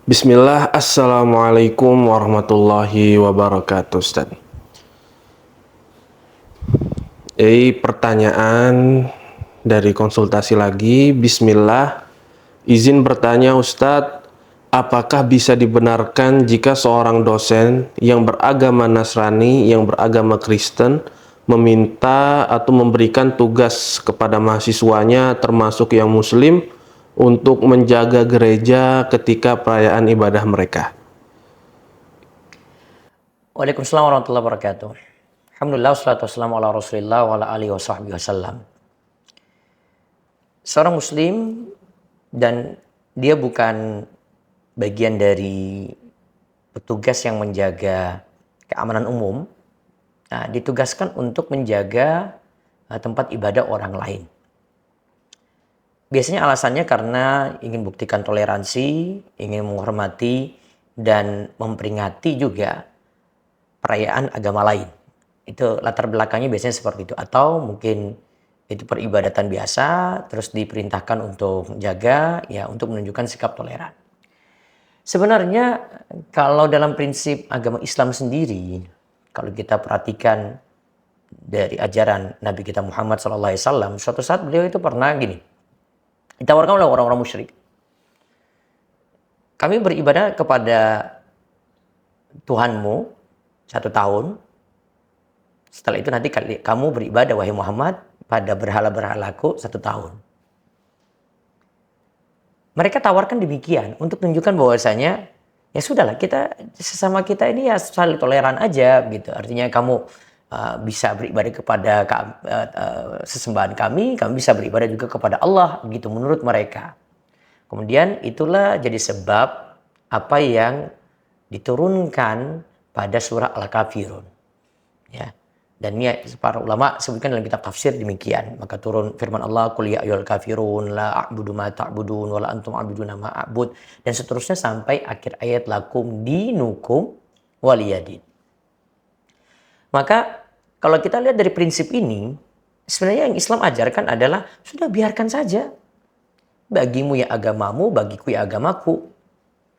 Bismillah, Assalamualaikum warahmatullahi wabarakatuh, Ustaz. Pertanyaan dari konsultasi lagi. Bismillah, izin bertanya Ustadz, apakah bisa dibenarkan jika seorang dosen yang beragama Nasrani, yang beragama Kristen, meminta atau memberikan tugas kepada mahasiswanya termasuk yang Muslim untuk menjaga gereja ketika perayaan ibadah mereka? Waalaikumsalam warahmatullahi wabarakatuh. Alhamdulillah, wassalatu wassalamu ala rasulillah wa ala alihi wa sahbihi wasallam. Seorang muslim dan dia bukan bagian dari petugas yang menjaga keamanan umum, ditugaskan untuk menjaga tempat ibadah orang lain. Biasanya alasannya karena ingin buktikan toleransi, ingin menghormati dan memperingati juga perayaan agama lain. Itu latar belakangnya biasanya seperti itu. Atau mungkin itu peribadatan biasa, terus diperintahkan untuk jaga, ya untuk menunjukkan sikap toleran. Sebenarnya kalau dalam prinsip agama Islam sendiri, kalau kita perhatikan dari ajaran Nabi kita Muhammad SAW, suatu saat beliau itu pernah gini, ditawarkan oleh orang-orang musyrik. Kami beribadah kepada Tuhanmu 1 tahun. Setelah itu nanti kamu beribadah wahai Muhammad pada berhala-berhalaku 1 tahun. Mereka tawarkan demikian untuk menunjukkan bahwasanya ya sudahlah, kita sesama kita ini ya saling toleran aja gitu. Artinya kamu bisa beribadah kepada sesembahan kami bisa beribadah juga kepada Allah gitu menurut mereka. Kemudian itulah jadi sebab apa yang diturunkan pada surah Al-Kafirun. Ya. Dan ini para ulama sebutkan dalam kitab tafsir demikian. Maka turun firman Allah, "Qul ya ayyuhal kafirun la a'budu ma ta'budun wa la antum a'buduna ma a'bud." Dan seterusnya sampai akhir ayat, "Lakum dinukum waliyadin." Maka kalau kita lihat dari prinsip ini, sebenarnya yang Islam ajarkan adalah sudah biarkan saja. Bagimu ya agamamu, bagiku ya agamaku.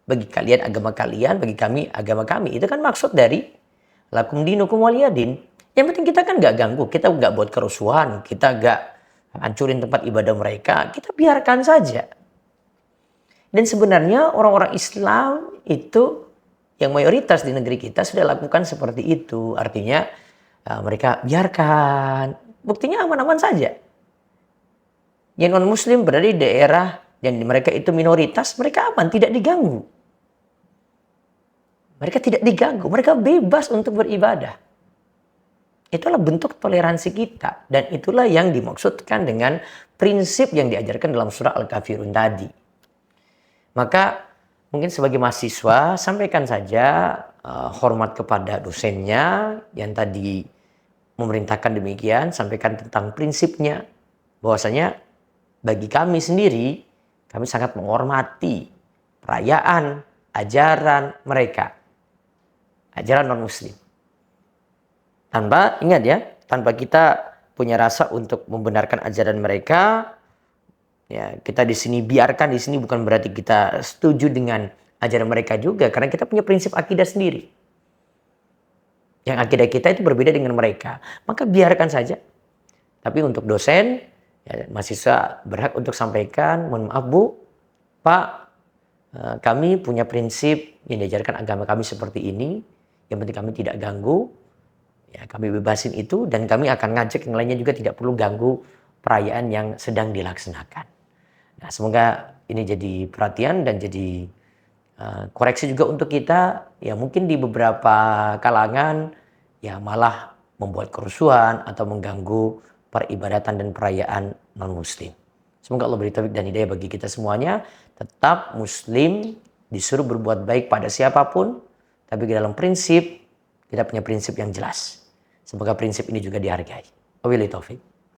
Bagi kalian agama kalian, bagi kami agama kami. Itu kan maksud dari lakum dinukum waliyadin. Yang penting kita kan nggak ganggu, kita nggak buat kerusuhan, kita nggak hancurin tempat ibadah mereka, kita biarkan saja. Dan sebenarnya orang-orang Islam itu yang mayoritas di negeri kita sudah lakukan seperti itu. Artinya mereka biarkan, buktinya aman-aman saja. Yang non-muslim berada di daerah yang mereka itu minoritas, mereka aman, tidak diganggu. Mereka tidak diganggu, mereka bebas untuk beribadah. Itulah bentuk toleransi kita. Dan itulah yang dimaksudkan dengan prinsip yang diajarkan dalam surah Al-Kafirun tadi. Maka mungkin sebagai mahasiswa, sampaikan saja hormat kepada dosennya yang tadi memerintahkan demikian, sampaikan tentang prinsipnya. Bahwasanya bagi kami sendiri, kami sangat menghormati perayaan, ajaran mereka. Ajaran non-muslim. Ingat ya, tanpa kita punya rasa untuk membenarkan ajaran mereka, ya kita di sini biarkan, di sini bukan berarti kita setuju dengan ajaran mereka juga, karena kita punya prinsip akidah sendiri. Yang akidah kita itu berbeda dengan mereka, maka biarkan saja. Tapi untuk dosen, ya, mahasiswa berhak untuk sampaikan, mohon maaf Bu, Pak, kami punya prinsip yang diajarkan agama kami seperti ini, yang penting kami tidak ganggu, ya kami bebasin itu, dan kami akan ngajak yang lainnya juga tidak perlu ganggu perayaan yang sedang dilaksanakan. Nah, semoga ini jadi perhatian dan jadi koreksi juga untuk kita, ya mungkin di beberapa kalangan ya malah membuat kerusuhan atau mengganggu peribadatan dan perayaan non-muslim. Semoga Allah beri taufik dan hidayah bagi kita semuanya. Tetap muslim disuruh berbuat baik pada siapapun, tapi dalam prinsip kita punya prinsip yang jelas. Semoga prinsip ini juga dihargai. Wabillahi taufik.